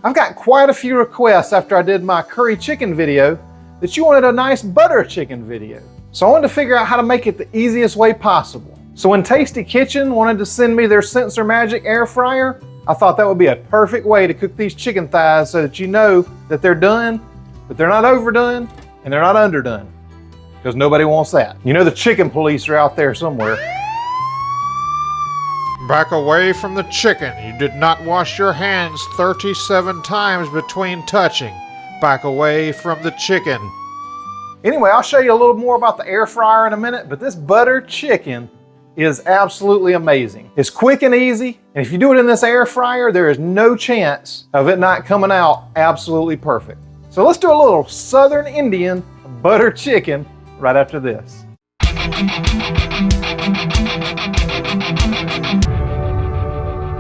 I've got quite a few requests after I did my curry chicken video that you wanted a nice butter chicken video. So I wanted to figure out how to make it the easiest way possible. So when Tastee Kitchen wanted to send me their Sensor Magic air fryer, I thought that would be a perfect way to cook these chicken thighs so that you know that they're done, but they're not overdone and they're not underdone, because nobody wants that. You know the chicken police are out there somewhere. Back away from the chicken. You did not wash your hands 37 times between touching. Back away from the chicken. Anyway, I'll show you a little more about the air fryer in a minute, but this butter chicken is absolutely amazing. It's quick and easy, and if you do it in this air fryer, there is no chance of it not coming out absolutely perfect. So let's do a little Southern Indian butter chicken right after this.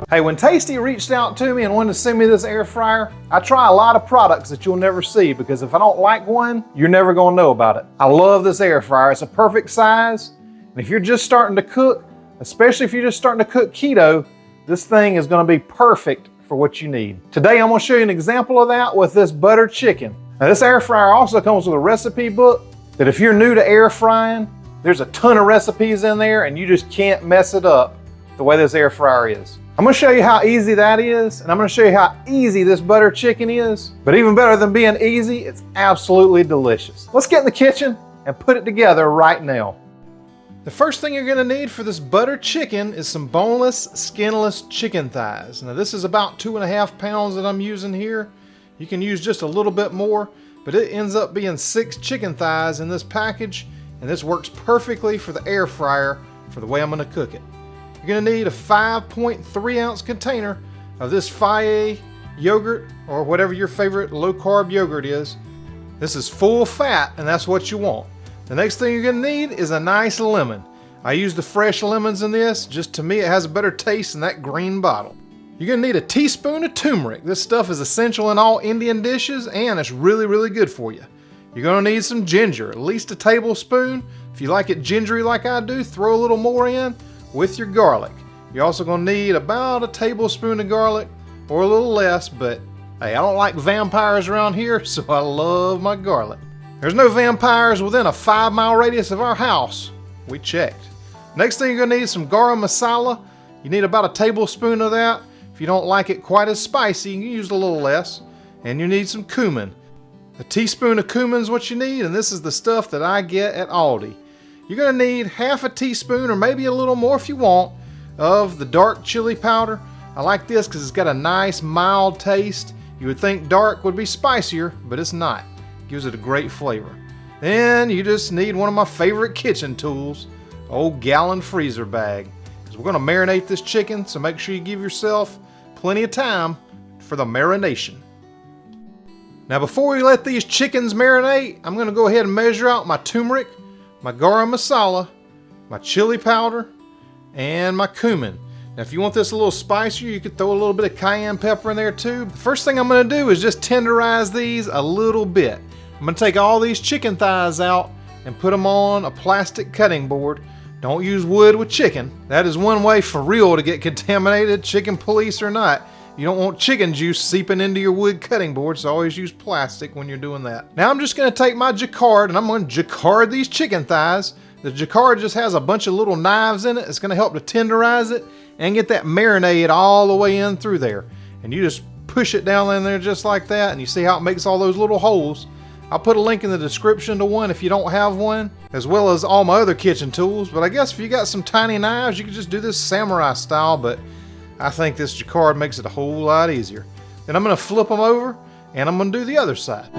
Hey, when Tastee reached out to me and wanted to send me this air fryer, I try a lot of products that you'll never see, because if I don't like one, you're never gonna know about it. I love this air fryer. It's a perfect size. And if you're just starting to cook, especially if you're just starting to cook keto, this thing is gonna be perfect for what you need. Today, I'm gonna show you an example of that with this butter chicken. Now, this air fryer also comes with a recipe book that if you're new to air frying, there's a ton of recipes in there and you just can't mess it up the way this air fryer is. I'm gonna show you how easy that is, and I'm gonna show you how easy this butter chicken is. But even better than being easy, it's absolutely delicious. Let's get in the kitchen and put it together right now. The first thing you're gonna need for this butter chicken is some boneless, skinless chicken thighs. Now this is about 2.5 pounds that I'm using here. You can use just a little bit more, but it ends up being 6 chicken thighs in this package, and this works perfectly for the air fryer for the way I'm gonna cook it. You're gonna need a 5.3 ounce container of this Fage yogurt, or whatever your favorite low carb yogurt is. This is full fat, and that's what you want. The next thing you're gonna need is a nice lemon. I use the fresh lemons in this, just to me it has a better taste than that green bottle. You're gonna need a teaspoon of turmeric. This stuff is essential in all Indian dishes, and it's really, really good for you. You're gonna need some ginger, at least a tablespoon. If you like it gingery like I do, throw a little more in with your garlic. You're also gonna need about a tablespoon of garlic, or a little less, but hey, I don't like vampires around here, so I love my garlic. There's no vampires within a 5-mile radius of our house. We checked. Next thing you're gonna need is some garam masala. You need about a tablespoon of that. If you don't like it quite as spicy, you can use a little less. And you need some cumin. A teaspoon of cumin is what you need, and this is the stuff that I get at Aldi. You're gonna need half a teaspoon, or maybe a little more if you want, of the dark chili powder. I like this because it's got a nice mild taste. You would think dark would be spicier, but it's not. It gives it a great flavor. Then you just need one of my favorite kitchen tools, old gallon freezer bag. Because we're gonna marinate this chicken, so make sure you give yourself plenty of time for the marination. Now before we let these chickens marinate, I'm gonna go ahead and measure out my turmeric, my garam masala, my chili powder, and my cumin. Now if you want this a little spicier, you could throw a little bit of cayenne pepper in there too. The first thing I'm gonna do is just tenderize these a little bit. I'm gonna take all these chicken thighs out and put them on a plastic cutting board. Don't use wood with chicken. That is one way for real to get contaminated, chicken police or not. You don't want chicken juice seeping into your wood cutting board, so always use plastic when you're doing that. Now I'm just gonna take my jacquard and I'm gonna jacquard these chicken thighs. The jacquard just has a bunch of little knives in it. It's gonna help to tenderize it and get that marinade all the way in through there. And you just push it down in there just like that, and you see how it makes all those little holes. I'll put a link in the description to one if you don't have one, as well as all my other kitchen tools. But I guess if you got some tiny knives, you can just do this samurai style, but I think this jacquard makes it a whole lot easier. Then I'm gonna flip them over and I'm gonna do the other side.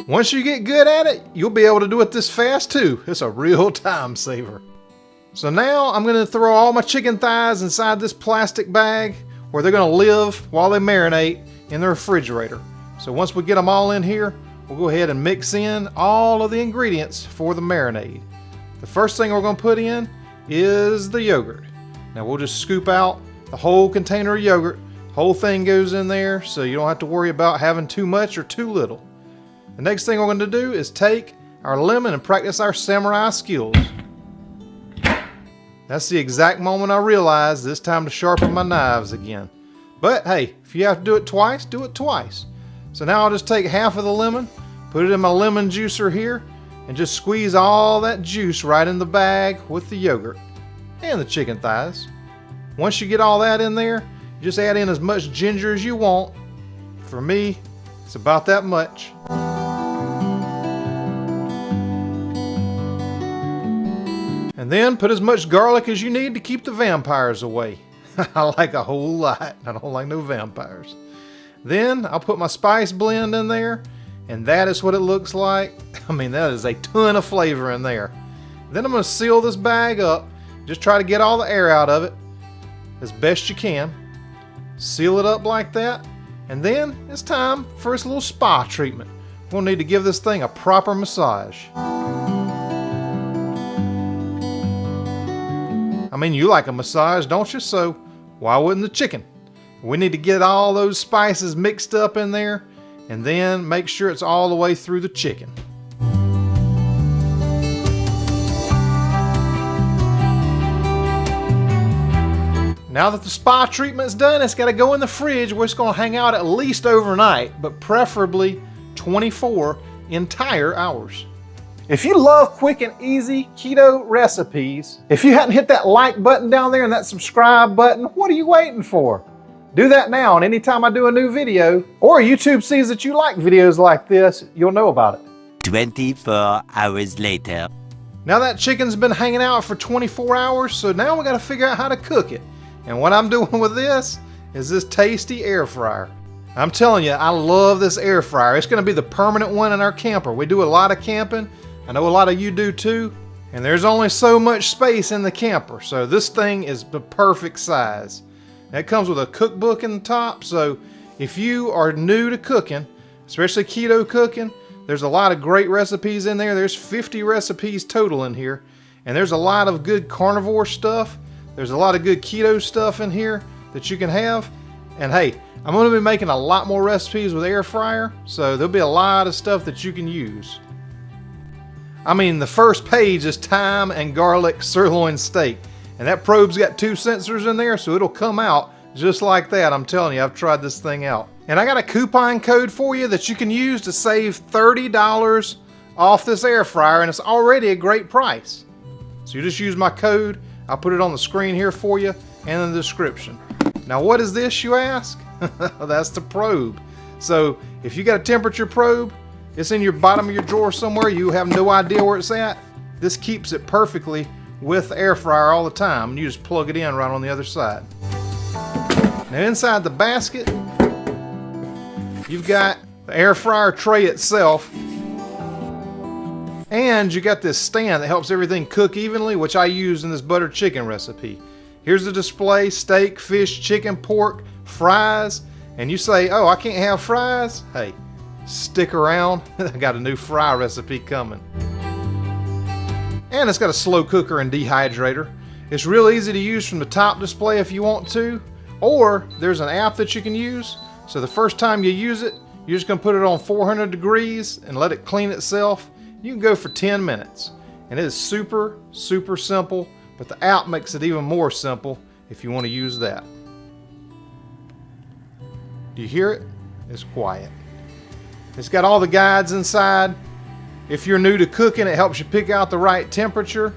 Once you get good at it, you'll be able to do it this fast too. It's a real time saver. So now I'm gonna throw all my chicken thighs inside this plastic bag where they're gonna live while they marinate in the refrigerator. So once we get them all in here, we'll go ahead and mix in all of the ingredients for the marinade. The first thing we're gonna put in is the yogurt. Now we'll just scoop out the whole container of yogurt. Whole thing goes in there, so you don't have to worry about having too much or too little. The next thing we're going to do is take our lemon and practice our samurai skills. That's the exact moment I realized it's time to sharpen my knives again. But hey, if you have to do it twice, do it twice. So now I'll just take half of the lemon, put it in my lemon juicer here, and just squeeze all that juice right in the bag with the yogurt and the chicken thighs. Once you get all that in there, you just add in as much ginger as you want. For me, it's about that much. And then put as much garlic as you need to keep the vampires away. I like a whole lot. I don't like no vampires. Then I'll put my spice blend in there, and that is what it looks like. I mean, that is a ton of flavor in there. Then I'm going to seal this bag up. Just try to get all the air out of it as best you can. Seal it up like that, and then it's time for its little spa treatment. We're going to need to give this thing a proper massage. I mean, you like a massage, don't you? So why wouldn't the chicken? We need to get all those spices mixed up in there, and then make sure it's all the way through the chicken. Now that the spa treatment's done, it's got to go in the fridge where it's going to hang out at least overnight, but preferably 24 entire hours. If you love quick and easy keto recipes, if you hadn't hit that like button down there and that subscribe button, what are you waiting for? Do that now, and anytime I do a new video, or YouTube sees that you like videos like this, you'll know about it. 24 hours later. Now that chicken's been hanging out for 24 hours, so now we got to figure out how to cook it. And what I'm doing with this is this Tastee air fryer. I'm telling you, I love this air fryer. It's going to be the permanent one in our camper. We do a lot of camping. I know a lot of you do too. And there's only so much space in the camper, so this thing is the perfect size. It comes with a cookbook in the top, so if you are new to cooking, especially keto cooking, there's a lot of great recipes in there. There's 50 recipes total in here, and there's a lot of good carnivore stuff. There's a lot of good keto stuff in here that you can have. And hey, I'm going to be making a lot more recipes with air fryer, so there'll be a lot of stuff that you can use. I mean, the first page is thyme and garlic sirloin steak. And that probe's got 2 sensors in there, so it'll come out just like that. I'm telling you, I've tried this thing out. And I got a coupon code for you that you can use to save $30 off this air fryer, and it's already a great price. So you just use my code. I'll put it on the screen here for you and in the description. Now, what is this, you ask? That's the probe. So if you got a temperature probe, it's in your bottom of your drawer somewhere, you have no idea where it's at, this keeps it perfectly with the air fryer all the time, and you just plug it in right on the other side. Now inside the basket, you've got the air fryer tray itself, and you got this stand that helps everything cook evenly, which I use in this butter chicken recipe. Here's the display: steak, fish, chicken, pork, fries. And you say, oh, I can't have fries? Hey, stick around. I got a new fry recipe coming. And it's got a slow cooker and dehydrator. It's real easy to use from the top display if you want to, or there's an app that you can use. So the first time you use it, you're just going to put it on 400 degrees and let it clean itself. You can go for 10 minutes. And it is super, super simple, but the app makes it even more simple if you want to use that. Do you hear it? It's quiet. It's got all the guides inside. If you're new to cooking, it helps you pick out the right temperature,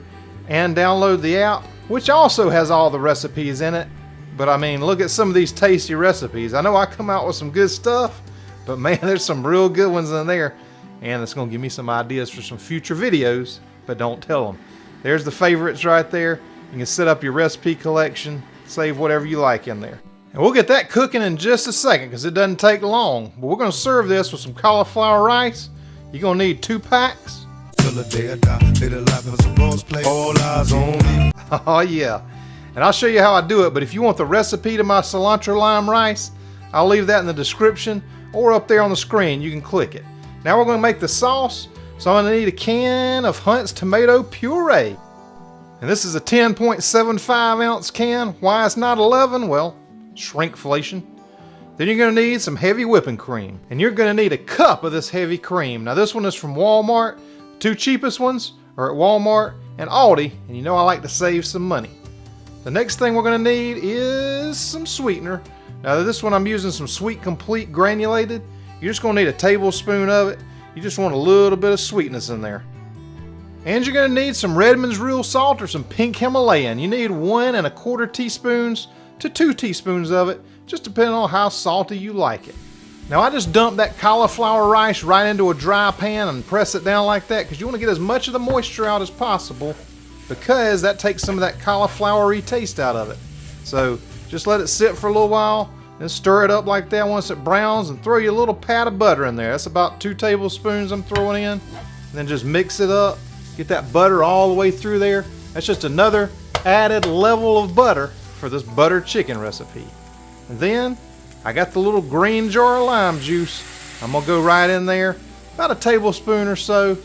and download the app, which also has all the recipes in it. But I mean, look at some of these tasty recipes. I know I come out with some good stuff, but man, there's some real good ones in there, and it's going to give me some ideas for some future videos, but don't tell them. There's the favorites right there. You can set up your recipe collection, save whatever you like in there. And we'll get that cooking in just a second because it doesn't take long. But we're going to serve this with some cauliflower rice. You're going to need 2 packs. Oh yeah. And I'll show you how I do it, but if you want the recipe to my cilantro lime rice, I'll leave that in the description or up there on the screen. You can click it. Now we're going to make the sauce. So I'm going to need a can of Hunt's tomato puree. And this is a 10.75 ounce can. Why it's not 11? Well, shrinkflation. Then you're going to need some heavy whipping cream. And you're going to need a cup of this heavy cream. Now this one is from Walmart. The 2 cheapest ones are at Walmart and Aldi. And you know I like to save some money. The next thing we're going to need is some sweetener. Now this one I'm using some Sweet Complete granulated. You're just gonna need a tablespoon of it. You just want a little bit of sweetness in there. And you're gonna need some Redmond's Real Salt or some pink Himalayan. You need 1 1/4 teaspoons to 2 teaspoons of it, just depending on how salty you like it. Now I just dumped that cauliflower rice right into a dry pan and press it down like that because you want to get as much of the moisture out as possible, because that takes some of that cauliflowery taste out of it. So just let it sit for a little while, then stir it up like that once it browns, and throw you a little pat of butter in there. That's about 2 tablespoons I'm throwing in. And then just mix it up, get that butter all the way through there. That's just another added level of butter for this butter chicken recipe. And then I got the little green jar of lime juice. I'm gonna go right in there, about a tablespoon or so.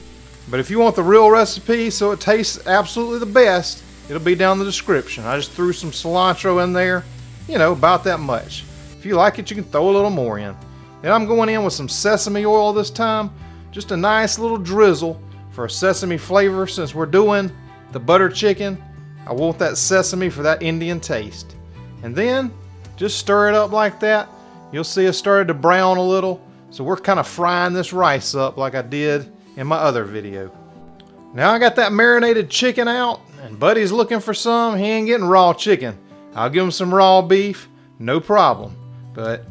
But if you want the real recipe so it tastes absolutely the best, it'll be down in the description. I just threw some cilantro in there, you know, about that much. If you like it, you can throw a little more in. Then I'm going in with some sesame oil this time, just a nice little drizzle for a sesame flavor. Since we're doing the butter chicken, I want that sesame for that Indian taste. And then just stir it up like that. You'll see it started to brown a little. So we're kind of frying this rice up like I did in my other video. Now I got that marinated chicken out, and Buddy's looking for some. He ain't getting raw chicken. I'll give him some raw beef, no problem. But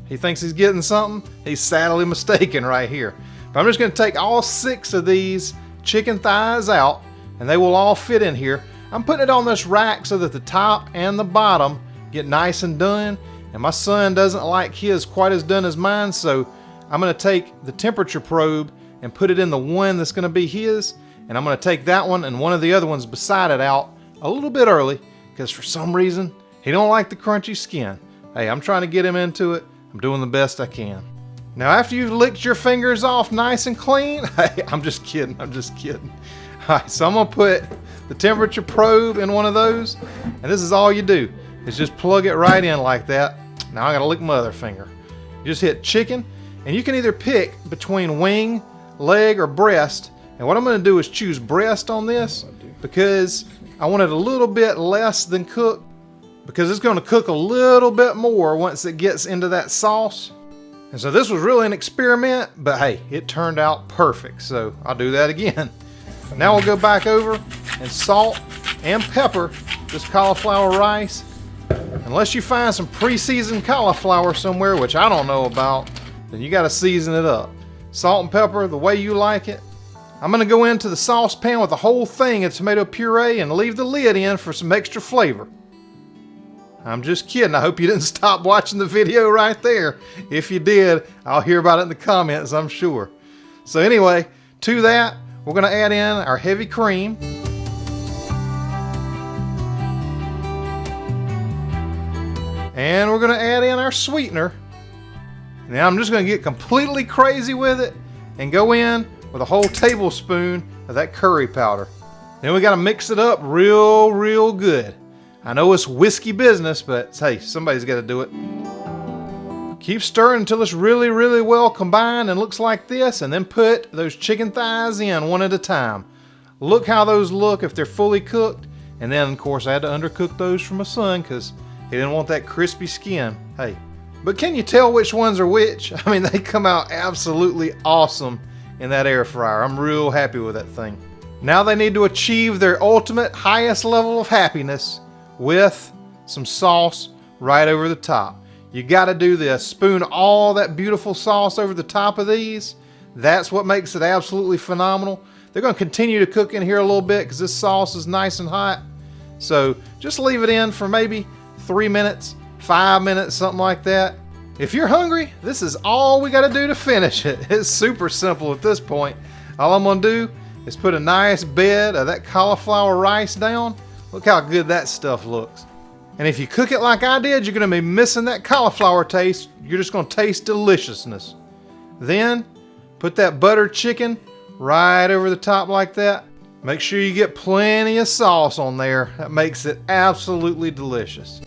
he thinks he's getting something. He's sadly mistaken right here. But I'm just gonna take all 6 of these chicken thighs out, and they will all fit in here. I'm putting it on this rack so that the top and the bottom get nice and done. And my son doesn't like his quite as done as mine, so I'm gonna take the temperature probe and put it in the one that's gonna be his. And I'm gonna take that one and one of the other ones beside it out a little bit early, because for some reason, he don't like the crunchy skin. Hey, I'm trying to get him into it. I'm doing the best I can. Now after you've licked your fingers off nice and clean, hey, I'm just kidding. All right, so I'm gonna put the temperature probe in one of those, and this is all you do, is just plug it right in like that. Now I gotta lick my other finger. You just hit chicken, and you can either pick between wing, leg, or breast. And what I'm gonna do is choose breast on this, because I want it a little bit less than cooked, because it's gonna cook a little bit more once it gets into that sauce. And so this was really an experiment, but hey, it turned out perfect. So I'll do that again. Now we'll go back over and salt and pepper this cauliflower rice. Unless you find some pre-seasoned cauliflower somewhere, which I don't know about, then you gotta season it up. Salt and pepper the way you like it. I'm gonna go into the saucepan with the whole thing of tomato puree and leave the lid in for some extra flavor. I'm just kidding. I hope you didn't stop watching the video right there. If you did, I'll hear about it in the comments, I'm sure. So anyway, to that, we're gonna add in our heavy cream. And we're gonna add in our sweetener. Now I'm just gonna get completely crazy with it and go in with a whole tablespoon of that curry powder. Then we gotta mix it up real good. I know it's whiskey business, but hey, somebody's gotta do it. Keep stirring until it's really well combined and looks like this, and then put those chicken thighs in one at a time. Look how those look if they're fully cooked. And then of course I had to undercook those for my son because he didn't want that crispy skin. Hey, but can you tell which ones are which? I mean, they come out absolutely awesome in that air fryer. I'm real happy with that thing. Now they need to achieve their ultimate highest level of happiness with some sauce right over the top. You gotta do this. Spoon all that beautiful sauce over the top of these. That's what makes it absolutely phenomenal. They're gonna continue to cook in here a little bit because this sauce is nice and hot. So just leave it in for maybe 3 minutes, 5 minutes, something like that. If you're hungry, this is all we gotta do to finish it. It's super simple at this point. All I'm gonna do is put a nice bed of that cauliflower rice down. Look how good that stuff looks. And if you cook it like I did, you're gonna be missing that cauliflower taste. You're just gonna taste deliciousness. Then put that buttered chicken right over the top like that. Make sure you get plenty of sauce on there. That makes it absolutely delicious.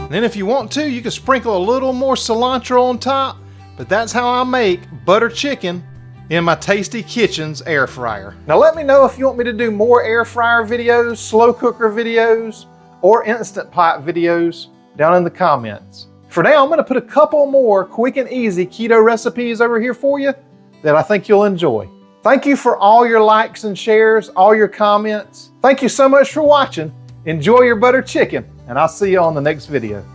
And then if you want to, you can sprinkle a little more cilantro on top, but that's how I make butter chicken in my Tastee Kitchen's air fryer. Now let me know if you want me to do more air fryer videos, slow cooker videos, or Instant Pot videos down in the comments. For now, I'm gonna put a couple more quick and easy keto recipes over here for you that I think you'll enjoy. Thank you for all your likes and shares, all your comments. Thank you so much for watching. Enjoy your butter chicken, and I'll see you on the next video.